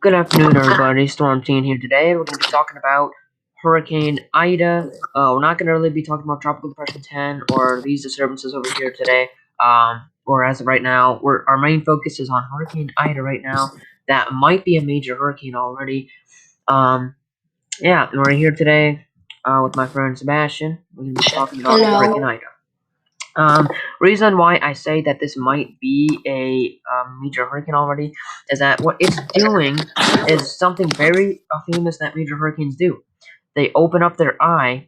Good afternoon, everybody. Storm Teen here today. We're going to be talking about Hurricane Ida. We're not going to really be talking about Tropical Depression 10 or these disturbances over here today. Or as of right now, our main focus is on Hurricane Ida right now. That might be a major hurricane already. Yeah, and we're here today with my friend Sebastian. We're going to be talking about Hurricane Ida. Reason why I say that this might be a major hurricane already is that what it's doing is something very famous that major hurricanes do. They open up their eye,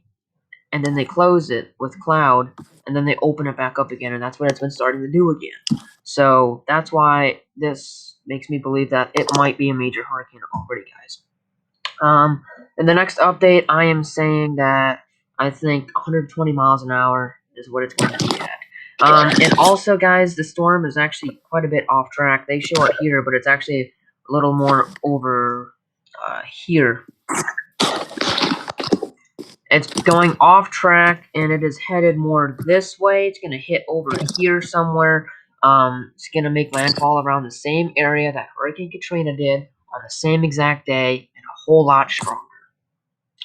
and then they close it with cloud, and then they open it back up again, and that's what it's been starting to do again. So that's why this makes me believe that it might be a major hurricane already, guys. In the next update, I am saying that I think 120 miles an hour is what it's going to be at. And also, guys, the storm is actually quite a bit off track. They show it here, but it's actually a little more over here. It's going off track, and it is headed more this way. It's going to hit over here somewhere. It's going to make landfall around the same area that Hurricane Katrina did on the same exact day, and a whole lot stronger.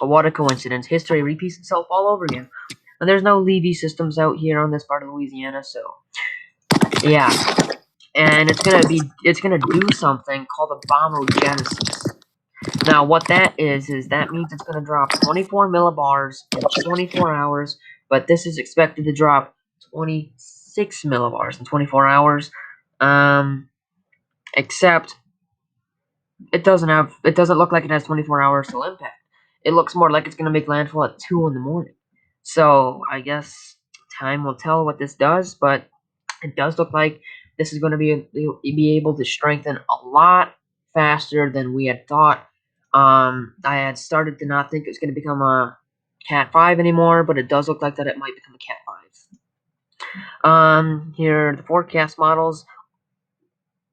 What a coincidence. History repeats itself all over again. And there's no levee systems out here on this part of Louisiana, so yeah. And it's gonna do something called a bombogenesis. Now what that is that means it's gonna drop 24 millibars in 24 hours, but this is expected to drop 26 millibars in 24 hours. Except it doesn't look like it has 24 hours till impact. It looks more like it's gonna make landfall at 2 in the morning. So I guess time will tell what this does, but it does look like this is going to be able to strengthen a lot faster than we had thought. I had started to not think it was going to become a CAT5 anymore, but it does look like that it might become a CAT5. Here are the forecast models.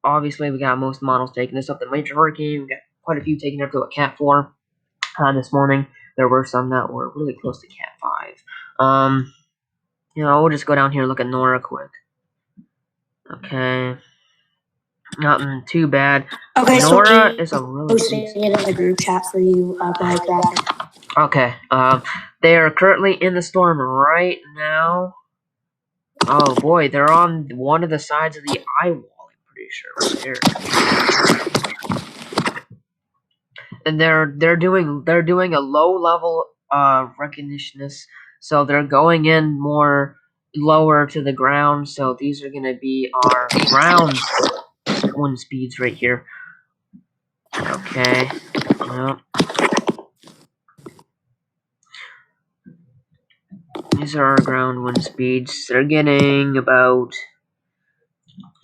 Obviously, we got most models taking this up to major hurricane. We got quite a few taking up to a CAT4 this morning. There were some that were really close to CAT5. We'll just go down here and look at Nora quick. Okay. Nothing too bad. Okay, Nora is a really posting it in the group chat for you by graphic. Okay. They are currently in the storm right now. Oh boy, they're on one of the sides of the eye wall, I'm pretty sure, right there. And they're doing a low level recognitionist, so they're going in more lower to the ground. So these are gonna be our ground wind speeds right here. Okay. Well, these are our ground wind speeds. They're getting about,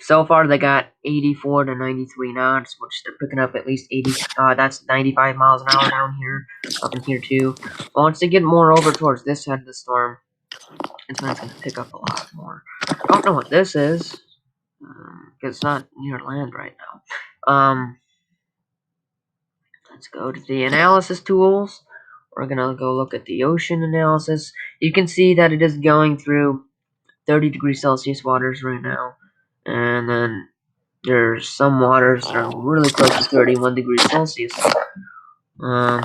so far they got 84 to 93 knots, which they're picking up at least 80. That's 95 miles an hour down here, up in here too. Once they get more over towards this side of the storm, it's going to pick up a lot more. I don't know what this is, because it's not near land right now. Let's go to the analysis tools. We're gonna go look at the ocean analysis. You can see that it is going through 30 degrees Celsius waters right now, and then there's some waters that are really close to 31 degrees Celsius. Oh,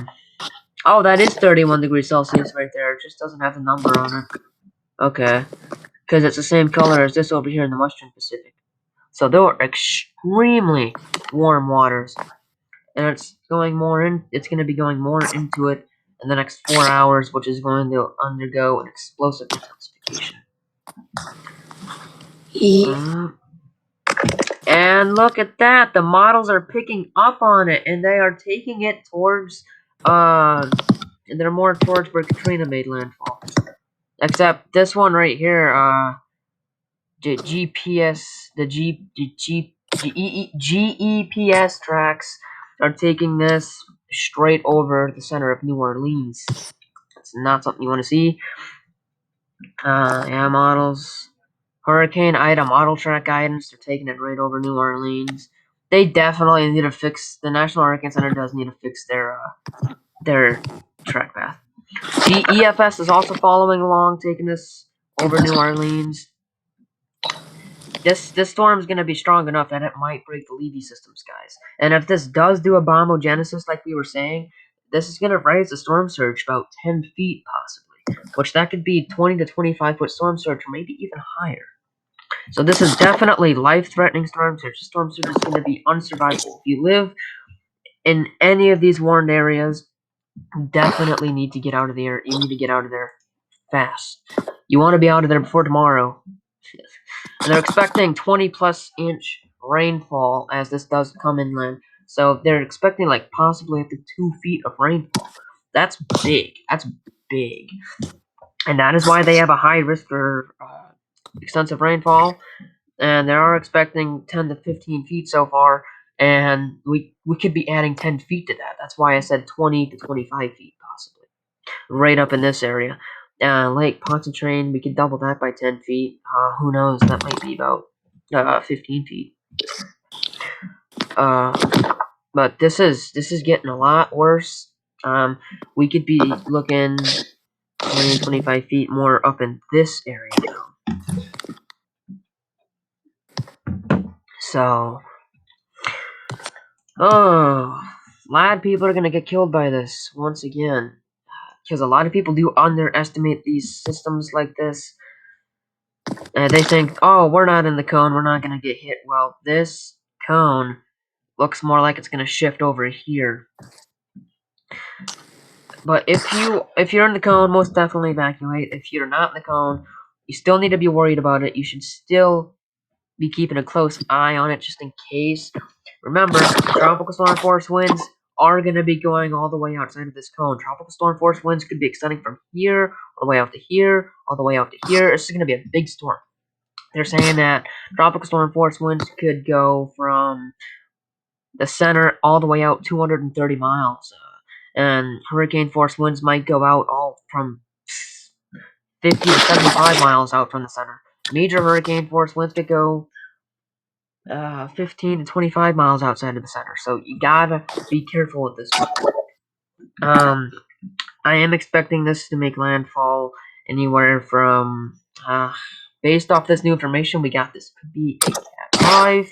that is 31 degrees Celsius right there. It just doesn't have the number on it. Okay, because it's the same color as this over here in the Western Pacific. So they are extremely warm waters, and it's going to be going more into it in the next 4 hours, which is going to undergo an explosive intensification. And look at that, the models are picking up on it, and they are taking it towards, they're more towards where Katrina made landfall. Except this one right here, the GEPS tracks are taking this straight over the center of New Orleans. That's not something you want to see. Yeah, models. Hurricane Ida model track guidance. They're taking it right over New Orleans. They definitely need to fix. The National Hurricane Center does need to fix their track path. GEFS is also following along, taking this over New Orleans. this storm's gonna be strong enough that it might break the Levy systems, guys. And if this does do a bombogenesis like we were saying, this is gonna raise the storm surge about 10 feet possibly, which that could be 20 to 25-foot storm surge, or maybe even higher. So this is definitely life-threatening storm surge. The storm surge is gonna be unsurvivable. If you live in any of these warned areas, you definitely need to get out of there. You need to get out of there fast. You want to be out of there before tomorrow. And they're expecting 20-plus inch rainfall as this does come inland. So they're expecting like possibly up to 2 feet of rainfall. That's big. That's big. And that is why they have a high risk for extensive rainfall. And they are expecting 10 to 15 feet so far. And we could be adding 10 feet to that. That's why I said 20 to 25 feet possibly. Right up in this area. Lake Pontchartrain, we could double that by 10 feet. Who knows? That might be about 15 feet. But this is getting a lot worse. We could be looking 20 and 25 feet more up in this area now. So, a lot of people are gonna get killed by this once again, because a lot of people do underestimate these systems like this. They think, oh, we're not in the cone, we're not gonna get hit. Well, this cone looks more like it's gonna shift over here. But if you're in the cone, most definitely evacuate. If you're not in the cone, you still need to be worried about it. You should still be keeping a close eye on it just in case. Remember, tropical storm force winds are going to be going all the way outside of this cone. Tropical storm force winds could be extending from here, all the way out to here, all the way out to here. This is going to be a big storm. They're saying that tropical storm force winds could go from the center all the way out 230 miles. And hurricane force winds might go out all from 50 to 75 miles out from the center. Major hurricane force winds could go 15 to 25 miles outside of the center. So you gotta be careful with this one. I am expecting this to make landfall anywhere from, based off this new information we got, this could be a CAT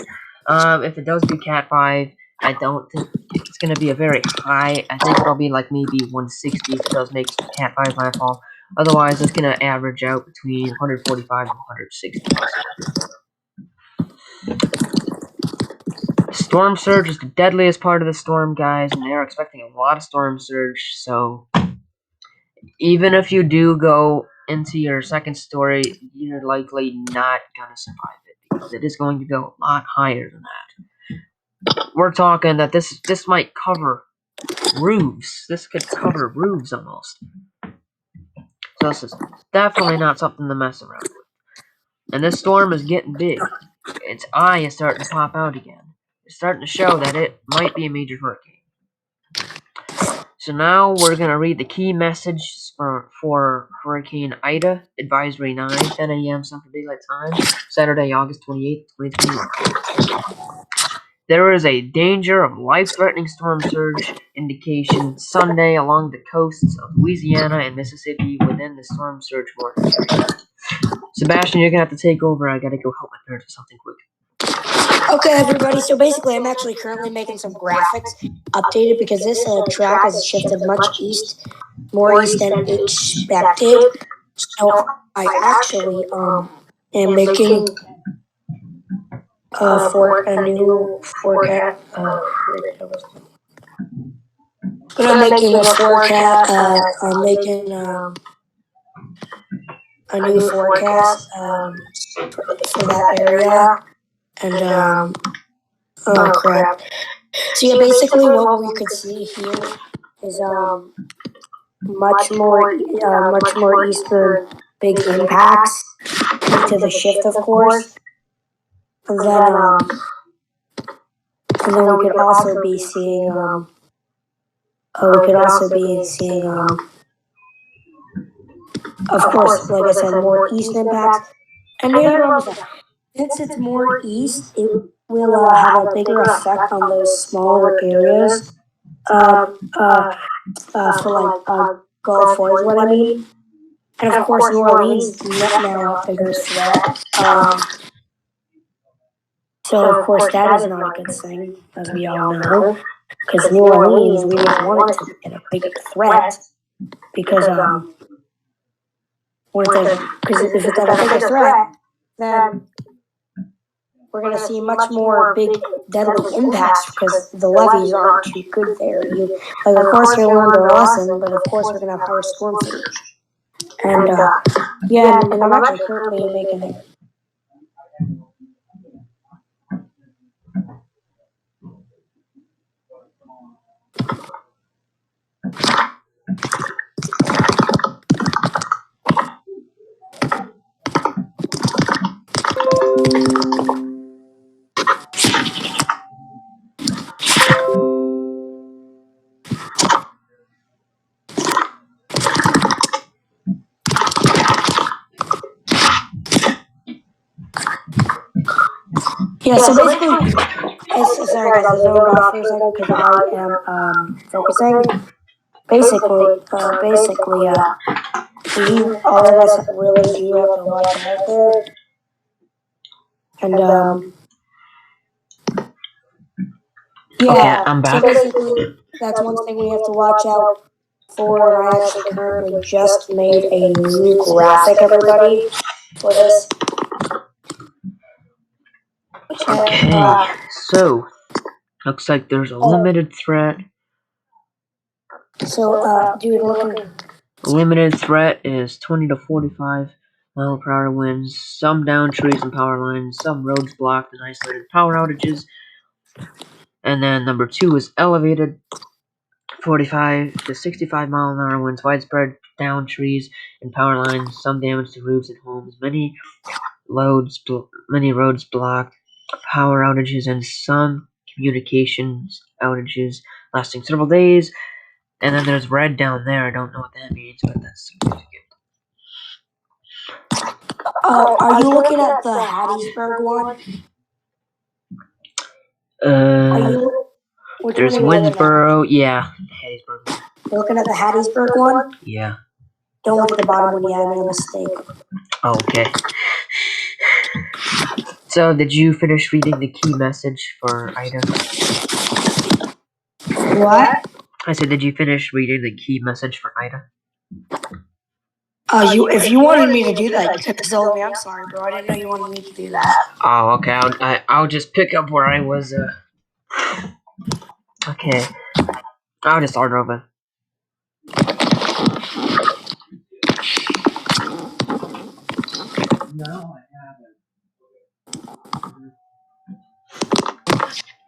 5. If it does do CAT 5, I don't think it's going to be a very high. I think it'll be like maybe 160 if it does make CAT 5 landfall. Otherwise, it's going to average out between 145 and 160 possibly. Storm surge is the deadliest part of the storm, guys, and they are expecting a lot of storm surge, so even if you do go into your second story, you're likely not gonna survive it because it is going to go a lot higher than that. We're talking that this might cover roofs. This could cover roofs almost. So this is definitely not something to mess around with. And this storm is getting big. Its eye is starting to pop out again. It's starting to show that it might be a major hurricane. So now we're going to read the key message for Hurricane Ida, Advisory 9, 10 a.m. Central Daylight Time, Saturday, August 28th, 2021. There is a danger of life-threatening storm surge indication Sunday along the coasts of Louisiana and Mississippi within the storm surge warning area. Sebastian, you're going to have to take over. I got to go help my parents with something quick. Okay, everybody. So basically, I'm actually currently making some graphics updated because this track has shifted much east, more east than expected. So I actually am making a new forecast. But I'm making a forecast. I'm making a new forecast for that area, and oh crap. So yeah, basically what we could see here is much more eastern big impacts due to the shift, of course. And then we could also be seeing of course, like I said, more east impacts. And the other one is that since it's more east, it will have a bigger effect on those smaller areas. For like Gulf War is what I mean. And of course, New Orleans now a bigger threat. So, of course, that is not a good thing, as we all know, because New Orleans, we don't want it to be a big threat, because if it's at a bigger threat, then we're going to see much more big deadly impacts because the levees aren't too good there. Of course, we learned our lesson, but of course, we're going to have higher storm surge. And yeah, and I'm actually currently making it. Yeah, so basically, sorry guys, I zoned off for a second because I am focusing. All of us really do have to watch out there. And yeah, Okay, I'm back. so basically, that's one thing we have to watch out for. And I actually currently just made a new graphic, everybody, for this. Okay, so looks like there's a limited threat. So, dude, looking. Limited threat is 20 to 45 mile per hour winds, some downed trees and power lines, some roads blocked and isolated power outages. And then number 2 is elevated 45 to 65 mile an hour winds, widespread downed trees and power lines, some damage to roofs and homes, many roads blocked, power outages, and some communications outages lasting several days. And then there's red down there. I don't know what that means, but that's significant. Are you looking at the Hattiesburg one? There's Winsboro. Yeah, Hattiesburg one. You're looking at the Hattiesburg one? Yeah. Don't look at the bottom one. Yeah, I made a mistake. Oh, okay. So, did you finish reading the key message for Ida? What? I said, did you finish reading the key message for Ida? If you wanted me to do that, you could have told me. I'm sorry, bro. I didn't know you wanted me to do that. Oh, okay. I'll just pick up where I was. Okay. I'll just start over. No, I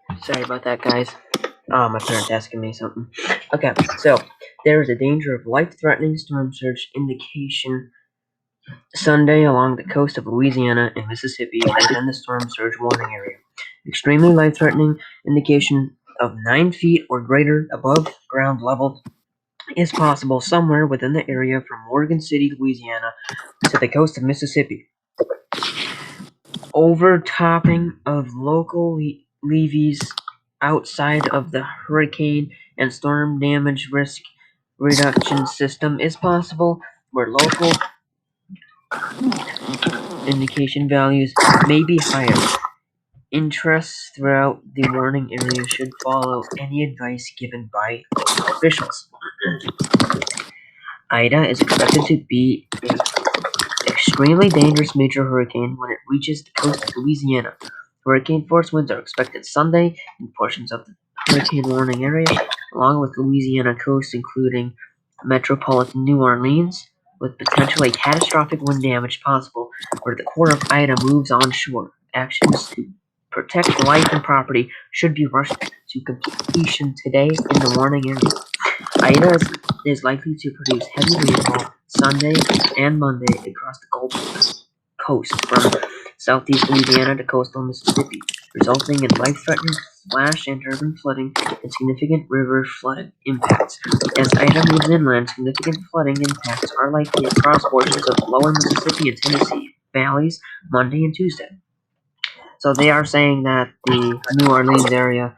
haven't. Sorry about that, guys. My parents asking me something. Okay, so there is a danger of life-threatening storm surge indication Sunday along the coast of Louisiana and Mississippi within the storm surge warning area. Extremely life-threatening indication of 9 feet or greater above ground level is possible somewhere within the area from Morgan City, Louisiana to the coast of Mississippi. Overtopping of local levees outside of the hurricane and storm damage risk reduction system is possible, where local indication values may be higher. Interests throughout the warning area should follow any advice given by local officials. Ida is expected to be an extremely dangerous major hurricane when it reaches the coast of Louisiana. Hurricane force winds are expected Sunday in portions of the hurricane warning area, along with Louisiana coast, including metropolitan New Orleans, with potentially catastrophic wind damage possible where the core of Ida moves onshore. Actions to protect life and property should be rushed to completion today in the warning area. Ida is likely to produce heavy rainfall Sunday and Monday across the Gulf Coast from southeast Louisiana to coastal Mississippi, resulting in life-threatening flash and urban flooding and significant river flood impacts. As Ida moves inland, significant flooding impacts are likely across portions of lower Mississippi and Tennessee valleys Monday and Tuesday. So they are saying that the New Orleans area,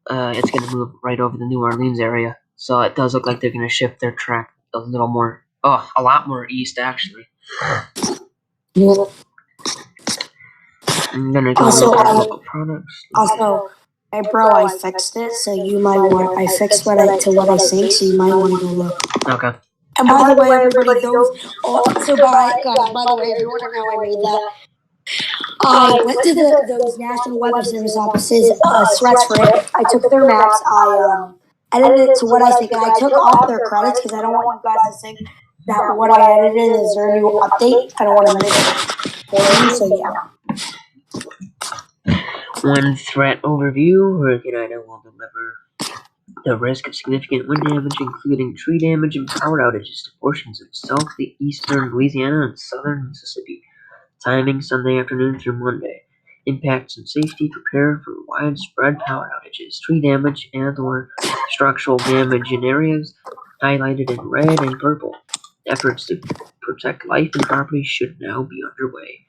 it's going to move right over the New Orleans area. So it does look like they're going to shift their track a little more, a lot more east actually. Yeah. I'm gonna go Also, look at local products. hey bro, I fixed it, so you might want. I fixed what I think, so you might want to go look. Okay. And by the way, everybody, those. Oh, so by the way, if you're wondering how I made that, I went to those National Weather Service offices, threats for it. I took their maps. I edited it to what I think, and I took off their credits because I don't want you guys to think that what I edited is their new update. I don't want to misquote you. So yeah. One threat overview. Hurricane Ida will deliver the risk of significant wind damage, including tree damage and power outages to portions of southeastern Louisiana and southern Mississippi. Timing Sunday afternoon through Monday. Impacts and safety. Prepare for widespread power outages, tree damage, and/or structural damage in areas highlighted in red and purple. Efforts to protect life and property should now be underway.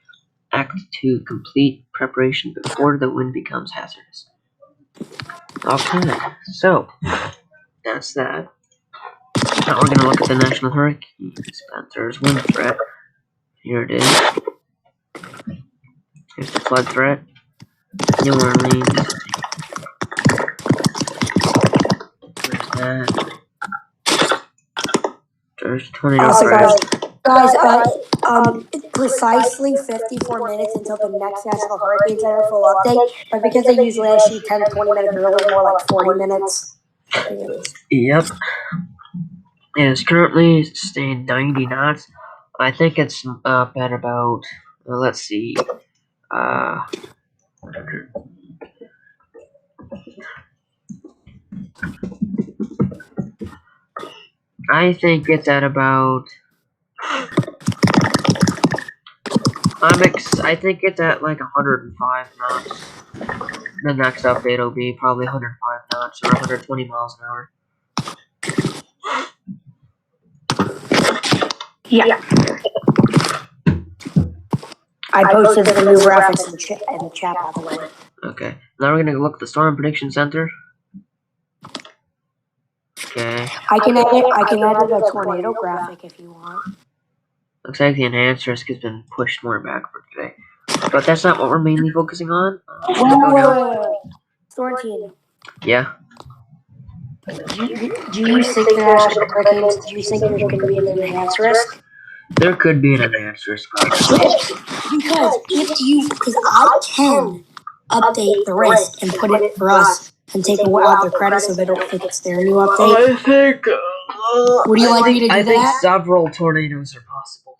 Act to complete preparation before the wind becomes hazardous. Okay, so that's that. Now we're gonna look at the National Hurricane Center's wind threat. Here it is. Here's the flood threat. New Orleans. There's that. There's tornado threat. Guys, precisely 54 minutes until the next National Hurricane Center full update. But because they usually issue 10 to 20 minutes early, more like 40 minutes. Yep. It is currently staying 90 knots. I think it's up at about, let's see, uh, I think it's at about, I think it's at like 105 knots. The next update will be probably 105 knots or 120 miles an hour. Yeah. I posted some new graphics in the chat, by the way. Okay, now we're gonna look at the Storm Prediction Center. Okay. I can edit a tornado graphic if you want. Looks like the enhanced risk has been pushed more back for today. But that's not what we're mainly focusing on. Wait. Thornton, Yeah. do you think the National Hurricanes, do you think there's going to be an enhanced risk? There could be an enhanced risk process. Because I can update the risk and put it for us and take out their credit so they don't think it's their new update. I think. Would you like me to do I think that? several tornadoes are possible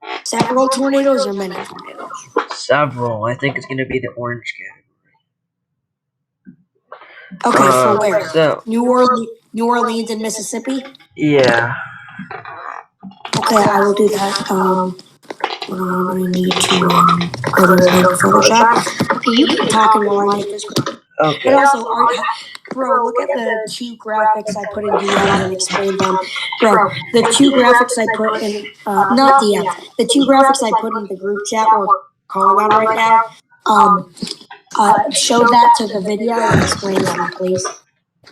tomorrow. Several tornadoes or many tornadoes? Several. I think it's going to be the orange category. Okay, for where? So New Orleans and Mississippi? yeah. Okay, I will do that. I need to go to like Photoshop. Okay, you keep talking while I make this one. Okay. And also, bro, look at the two graphics I put in DMs and explain them. Bro, the two graphics I put in, not DMs, the two graphics I put in the group chat we're calling on right now, show that to the video and explain them, please.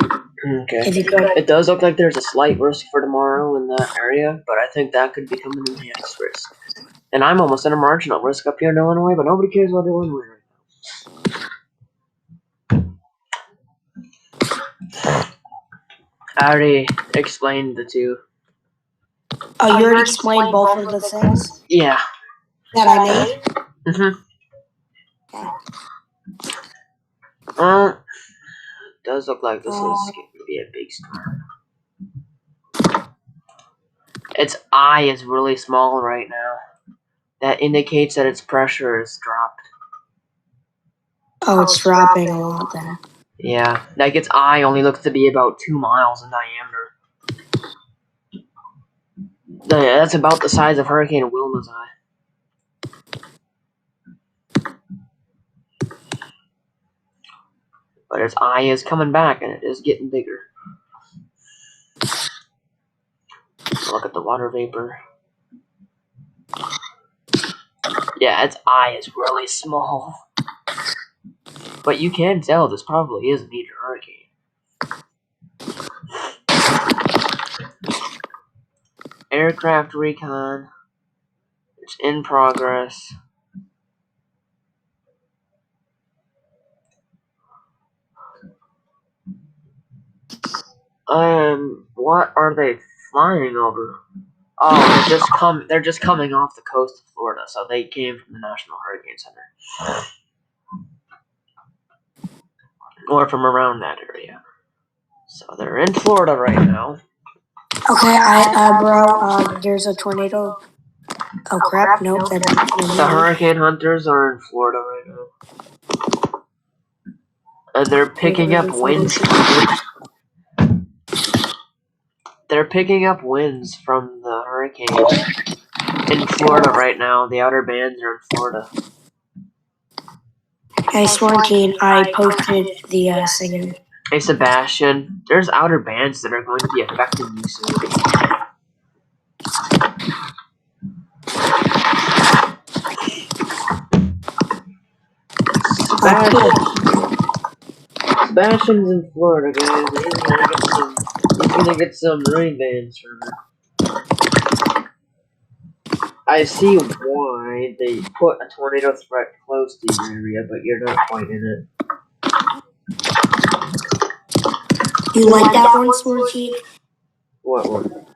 Okay. If you could. It does look like there's a slight risk for tomorrow in that area, but I think that could become an enhanced risk. And I'm almost at a marginal risk up here in Illinois, but nobody cares about Illinois right now. I already explained the two. Oh, you already explained both of the things? Yeah. That I made? Mm-hmm. Okay. Well, it does look like this is going to be a big storm. Its eye is really small right now. That indicates that its pressure is dropped. Oh, it's dropping a lot then. Yeah, like its eye only looks to be about 2 miles in diameter. That's about the size of Hurricane Wilma's eye. But its eye is coming back and it is getting bigger. Look at the water vapor. Yeah, its eye is really small. But you can tell this probably is a major hurricane. Aircraft recon. It's in progress. What are they flying over? Oh, they're just coming off the coast of Florida, so they came from the National Hurricane Center. Or from around that area. So they're in Florida right now. Okay, bro, there's a tornado. Oh crap, nope, that didn't kill The me. hurricane hunters are in Florida right now. And they're picking up winds. They're picking up winds from the hurricane in Florida right now. The outer bands are in Florida. Hey, Swarantine, I posted the signal. Hey Sebastian, there's outer bands that are going to be affecting you soon. Sebastian's in Florida, guys. He's gonna get some rain bands from it. I see why they put a tornado threat close to your area, but you're not quite in it. You like that one, Swarantine? What one?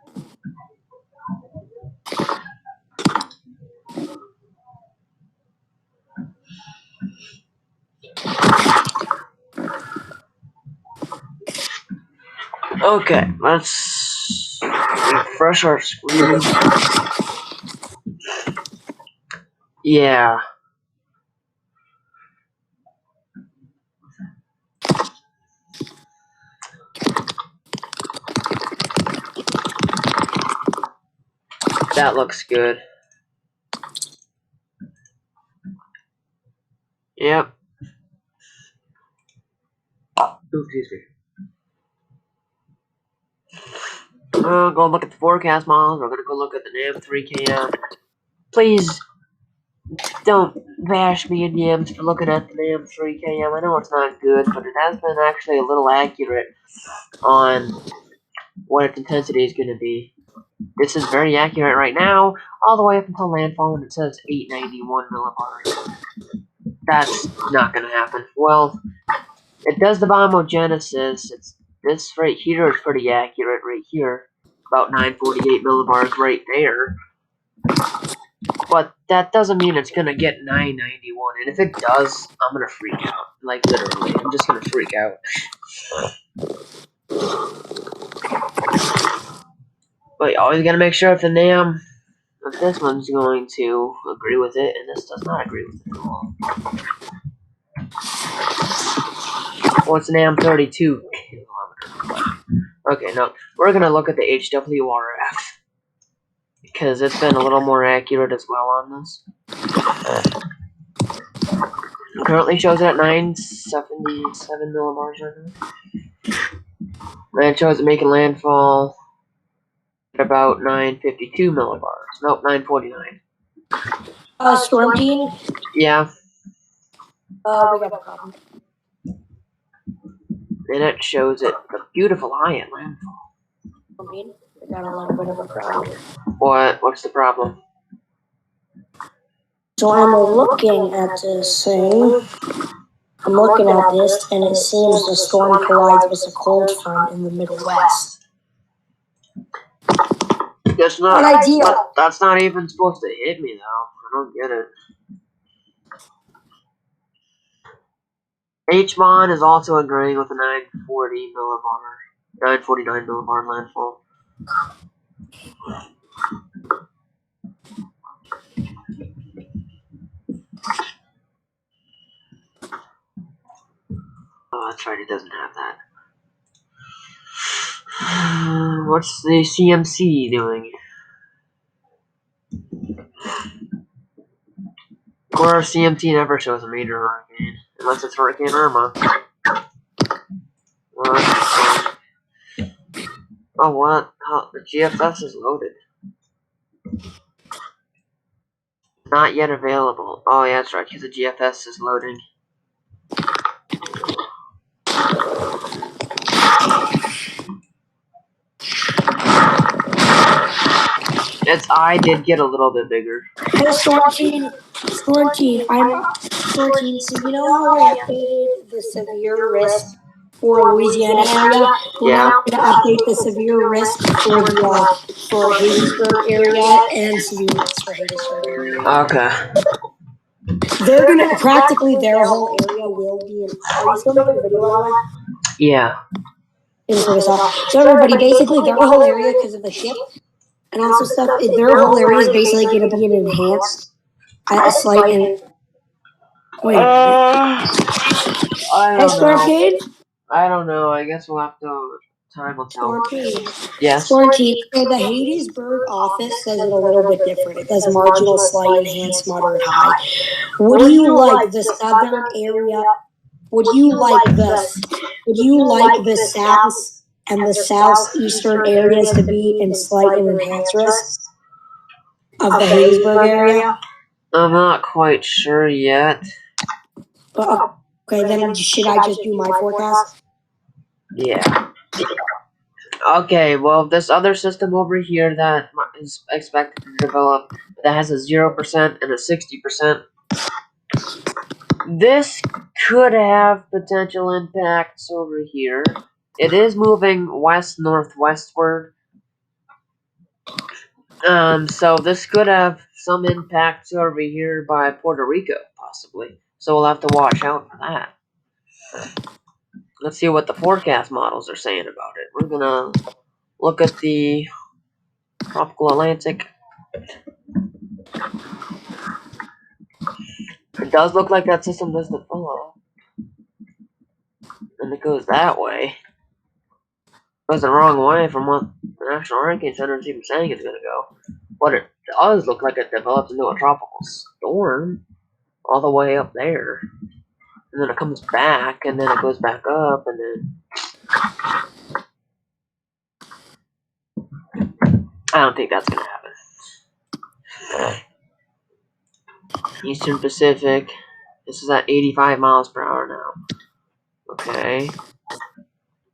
Okay, let's refresh our screen. Yeah. That looks good. Yep. Ooh, excuse me. Go look at the forecast models. We're gonna go look at the NAM 3KM. Please don't bash me in DMs for looking at the NAM 3KM. I know it's not good, but it has been actually a little accurate on what its intensity is gonna be. This is very accurate right now, all the way up until landfall, and it says 891 millibars. That's not gonna happen. Well, it does the bombogenesis. This right here is pretty accurate right here. About 948 millibars right there. But that doesn't mean it's gonna get 991. And if it does, I'm gonna freak out. Like literally. I'm just gonna freak out. But you always gotta make sure if the NAM if this one's going to agree with it, and this does not agree with it at all. Well, it's an AM 32 kilometer. Okay, no, we're gonna look at the HWRF because it's been a little more accurate as well on this. It currently shows it at 977 millibars right now. And it shows it making landfall at about 952 millibars. Nope, 949. Swarantine? Yeah. We got a problem. And it shows it a beautiful high at landfall. We got a little bit of a problem. What? What's the problem? So I'm looking at this thing. I'm looking at this, and it seems the storm collides with a cold front in the Middle West. That's not. An idea. That's not even supposed to hit me though. I don't get it. HMON is also agreeing with a 949 millibar landfall. Oh, that's right. It doesn't have that. What's the CMC doing? Or CMT never shows a major hurricane unless it's Hurricane Irma. What? Oh, what? How, the GFS is loaded. Not yet available. Oh, yeah, that's right, because the GFS is loading. Its eye did get a little bit bigger. Hey, Swarantine, so you know how I updated the severe risk for Louisiana area. We're Yeah. now going to update the severe risk for the for Hattiesburg area and severe risk for Hattiesburg area. Okay. They're gonna practically their whole area will be in. Are you still making a video, by the way? Yeah. I just what I saw. So everybody, basically, their whole area because of the ship and also stuff. Their whole area is basically going to be an enhanced, a slight and. Wait a minute. I Hey, don't Storm know. King. I don't know. I guess we'll have to. Time will tell. Storm King. Yes. Storm King. So the Hattiesburg office says it a little bit different. It does marginal, slight, enhanced, moderate, high. Would you like the southern area? Would you like this? Would you like the south and the southeastern areas to be in slight and enhanced risk of the Hattiesburg area? I'm not quite sure yet. Well, okay, then should I just do my forecast? Yeah. Okay, well, this other system over here that is expected to develop that has a 0% and a 60%, this could have potential impacts over here. It is moving west-northwestward, so this could have some impacts over here by Puerto Rico, possibly. So we'll have to watch out for that. Let's see what the forecast models are saying about it. We're gonna look at the tropical Atlantic. It does look like that system does develop, and it goes that way. It goes the wrong way from what the National Hurricane Center is even saying it's gonna go. But it does look like it develops into a tropical storm all the way up there. And then it comes back, and then it goes back up, and then I don't think that's gonna happen. Eastern Pacific. This is at 85 miles per hour now. Okay.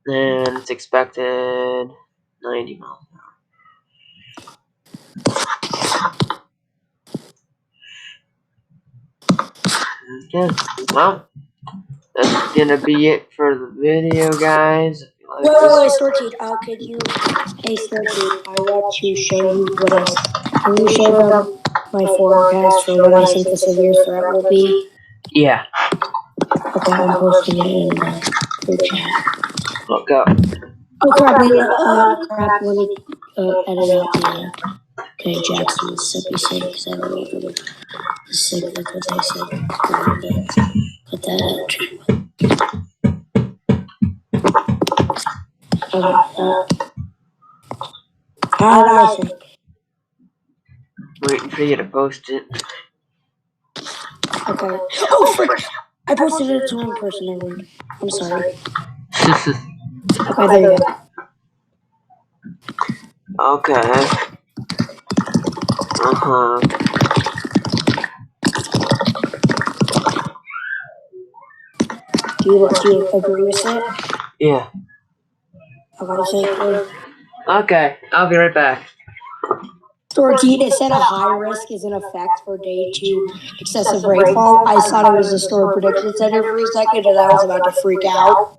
Then it's expected 90 miles an hour. Okay. Well, that's gonna be it for the video, guys. If you like Wait, this, Storky, could you, hey, Storky, I want to show you what I, can you show them my forecast for what I think the severe threat will be? yeah. Okay, I'm posting it in the chat. Look up. Oh, crap, let me edit out the, okay, Jackson, Mississippi, Sig, because I don't know if the Sig, that's what they said. Put that out. How did I think? Waiting for you to post it. Okay. Oh, frick! I posted it to one person, never mind. I'm sorry. Okay, there you go. Okay. Uh-huh. Do you agree with it? Yeah. Okay, thank you. Okay, I'll be right back. Storky, it said a high risk is in effect for day 2 excessive rainfall. I thought it was the Storm Prediction Center for a second, and I was about to freak out.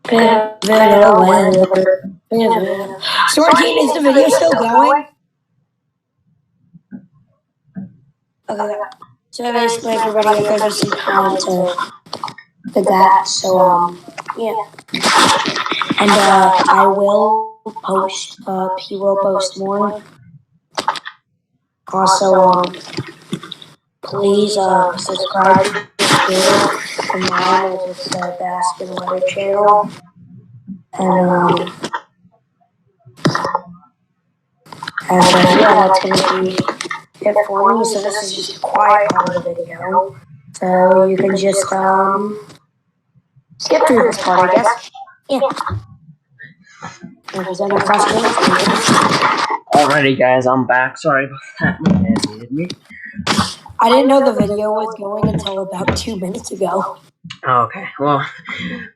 Pivotal weather. Pivotal. Sortine, is the video still going? Okay. So basically, everybody, it gives me some time to did that. So yeah. And I will post. He will post more. Also, please subscribe to his channel. And mine is just Baskin Weather channel. And yeah, that's gonna be it for me. So this is just a quiet part of the video. So you can just skip through this part, I guess. Yeah. If there's any questions, leave them. Alrighty, guys, I'm back. Sorry about that. My dad needed me. I didn't know the video was going until about 2 minutes ago. Okay, well,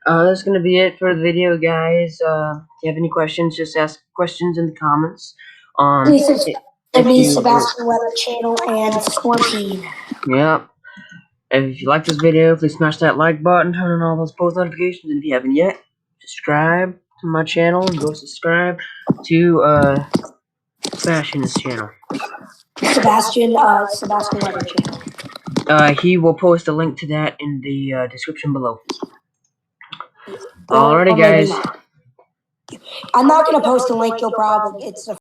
that's gonna be it for the video, guys. If you have any questions, just ask questions in the comments. Please subscribe to If me, you, Sebastian Weather channel, and Stormteen. yeah. If you like this video, please smash that like button, turn on all those post notifications, and if you haven't yet, subscribe to my channel and go subscribe to Sebastian's channel. Sebastian Weather channel. He will post a link to that in the description below. Or Alrighty, maybe guys. not. I'm not gonna post a link. You'll probably it's the